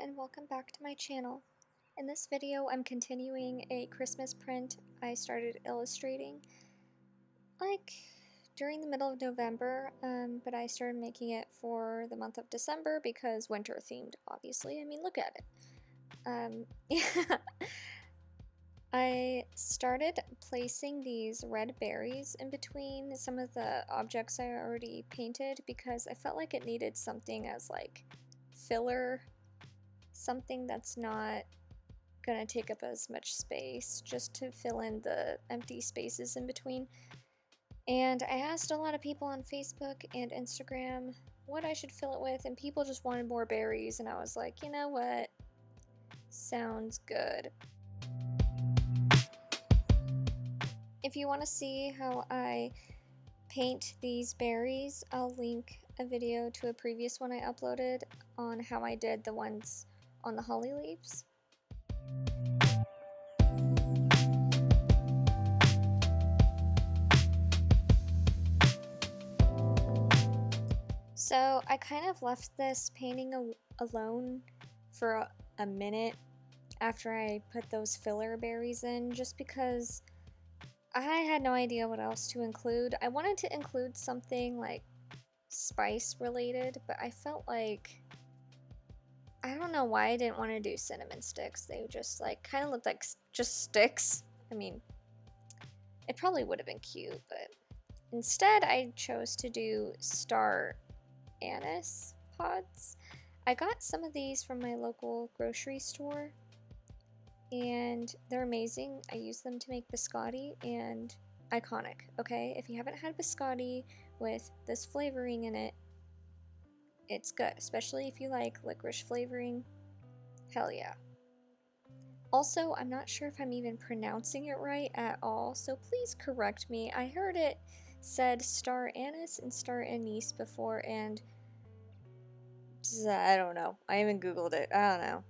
and welcome back to my channel. In this video I'm continuing a Christmas print I started illustrating like during the middle of November, but I started making it for the month of December because winter themed, obviously. I mean, look at it. Yeah. I started placing these red berries in between some of the objects I already painted because I felt like it needed something as like filler, something that's not gonna take up as much space, just to fill in the empty spaces in between. And I asked a lot of people on Facebook and Instagram what I should fill it with, and people just wanted more berries, and I was like, you know what? Sounds good. If you want to see how I paint these berries, I'll link a video to a previous one I uploaded on how I did the ones on the holly leaves. So I kind of left this painting alone for a minute after I put those filler berries in, just because I had no idea what else to include. I wanted to include something like spice related, but I felt like, I don't know why I didn't want to do cinnamon sticks. They just like kind of looked like just sticks. I mean, it probably would have been cute, but instead I chose to do star anise pods. I got some of these from my local grocery store and they're amazing. I use them to make biscotti and iconic, okay? If you haven't had biscotti with this flavoring in it, it's good, especially if you like licorice flavoring. Hell yeah. Also, I'm not sure if I'm even pronouncing it right at all, so please correct me. I heard it said star anise and star anise before, and I don't know. I even googled it. I don't know.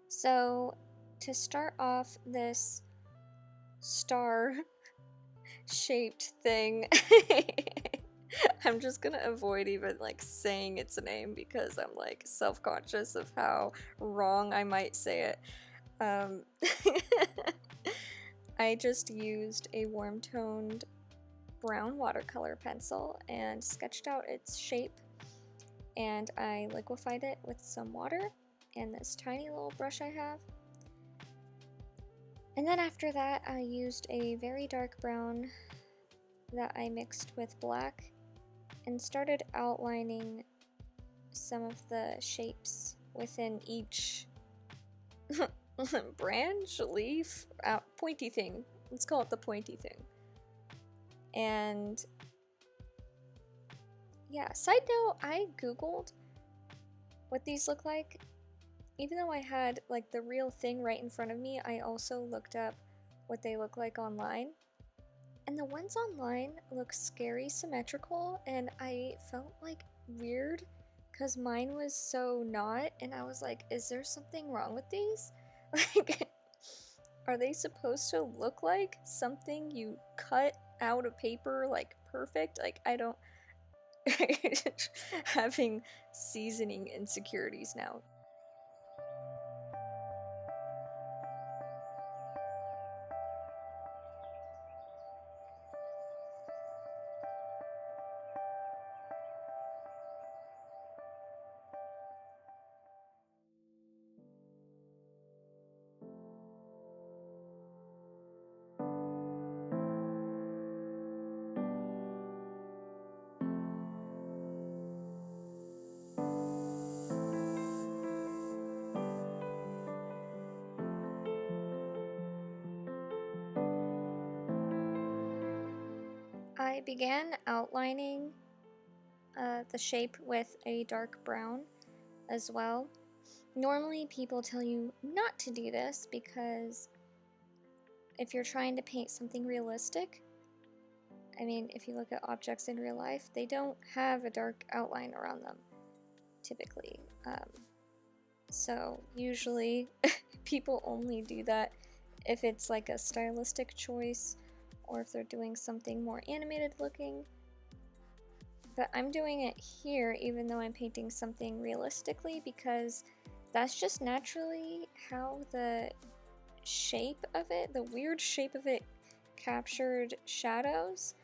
So, to start off this star shaped thing, I'm just gonna avoid even like saying its name because I'm like self-conscious of how wrong I might say it. I just used a warm-toned brown watercolor pencil and sketched out its shape, and I liquefied it with some water and this tiny little brush I have. And then after that I used a very dark brown that I mixed with black and started outlining some of the shapes within each branch, leaf, pointy thing. Let's call it the pointy thing. And yeah, side note, I googled what these look like. Even though I had like the real thing right in front of me, I also looked up what they look like online. And the ones online look scary symmetrical, and I felt like weird because mine was so not, and I was like, is there something wrong with these? Like, are they supposed to look like something you cut out of paper, like perfect? Like, I don't. Having seasoning insecurities now. I began outlining the shape with a dark brown as well. Normally people tell you not to do this because if you're trying to paint something realistic, I mean, if you look at objects in real life, they don't have a dark outline around them. typically. So usually people only do that if it's like a stylistic choice or if they're doing something more animated looking. But I'm doing it here even though I'm painting something realistically because that's just naturally how the shape of it, the weird shape of it, captured shadows.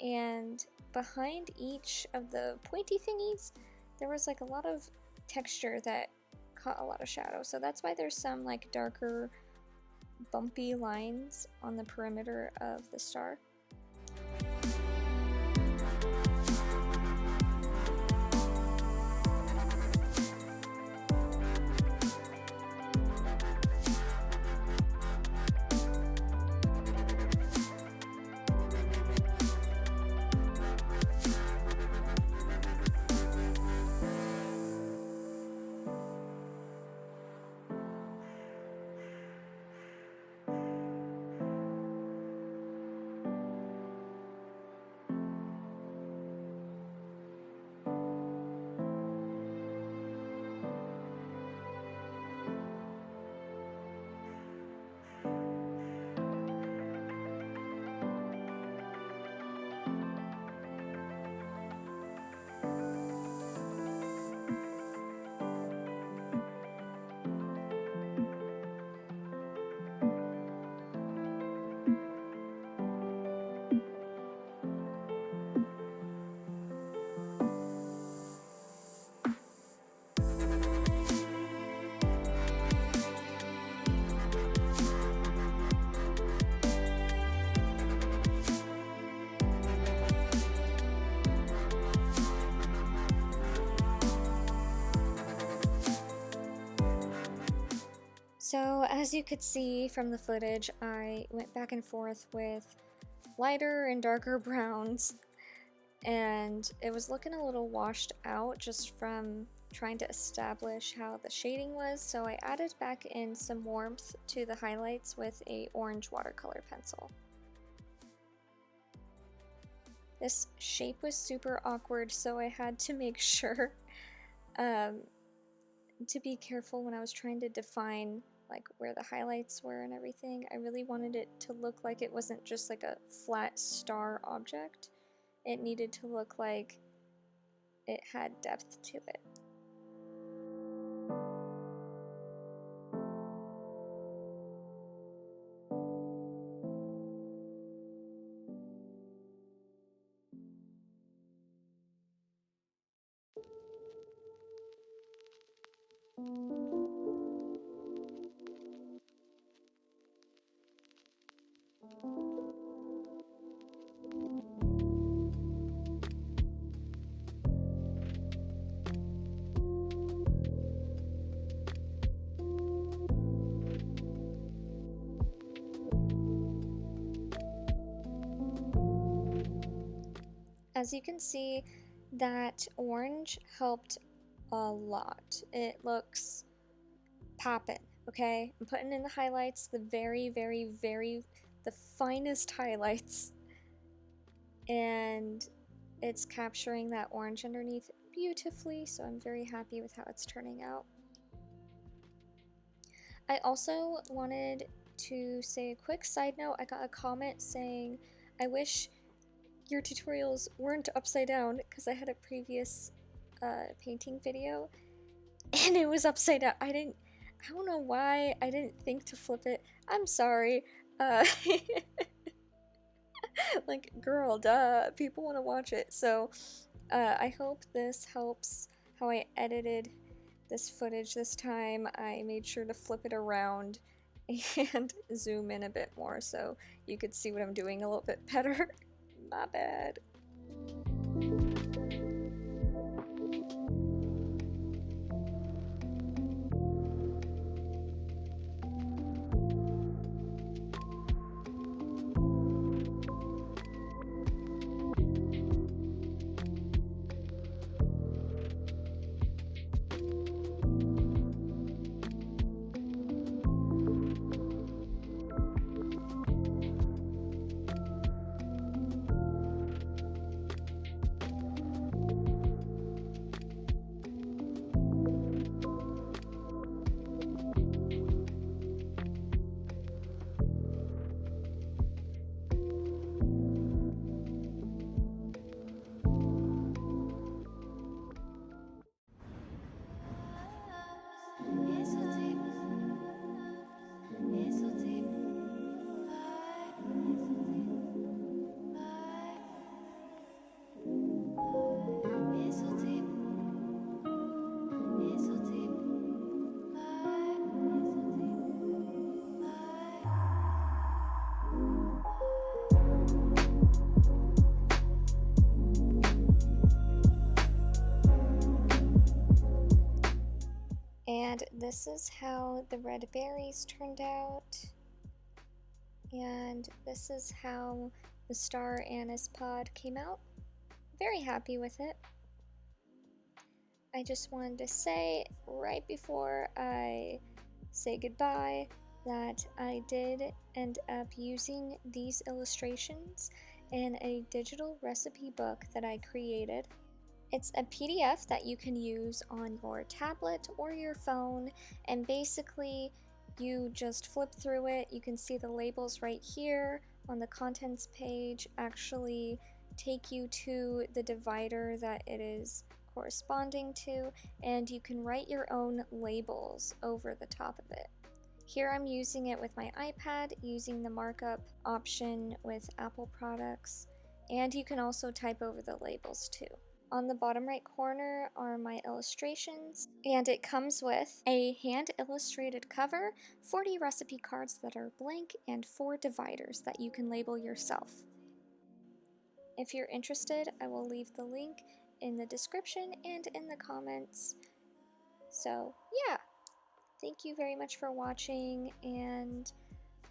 And behind each of the pointy thingies, there was like a lot of texture that caught a lot of shadow. So that's why there's some like darker, bumpy lines on the perimeter of the star. So as you could see from the footage, I went back and forth with lighter and darker browns, and it was looking a little washed out just from trying to establish how the shading was, so I added back in some warmth to the highlights with a orange watercolor pencil. This shape was super awkward, so I had to make sure to be careful when I was trying to define like where the highlights were and everything. I really wanted it to look like it wasn't just like a flat star object. It needed to look like it had depth to it. As you can see, that orange helped a lot. It looks poppin', okay? I'm putting in the highlights, the the finest highlights, and it's capturing that orange underneath beautifully, so I'm very happy with how it's turning out. I also wanted to say a quick side note. I got a comment saying, I wish your tutorials weren't upside down, because I had a previous painting video and it was upside down. I don't know why I didn't think to flip it. I'm sorry. Like, girl, duh, people want to watch it. So I hope this helps how I edited this footage this time. I made sure to flip it around and zoom in a bit more so you could see what I'm doing a little bit better. My bad. this is how the red berries turned out. And this is how the star anise pod came out. Very happy with it. I just wanted to say right before I say goodbye that I did end up using these illustrations in a digital recipe book that I created. It's a PDF that you can use on your tablet or your phone, and basically you just flip through it. You can see the labels right here on the contents page actually take you to the divider that it is corresponding to, and you can write your own labels over the top of it. Here I'm using it with my iPad, using the markup option with Apple products, and you can also type over the labels too. On the bottom right corner are my illustrations, and it comes with a hand illustrated cover, 40 recipe cards that are blank, and 4 dividers that you can label yourself. If you're interested, I will leave the link in the description and in the comments. So yeah, thank you very much for watching, and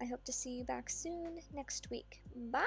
I hope to see you back soon next week. Bye!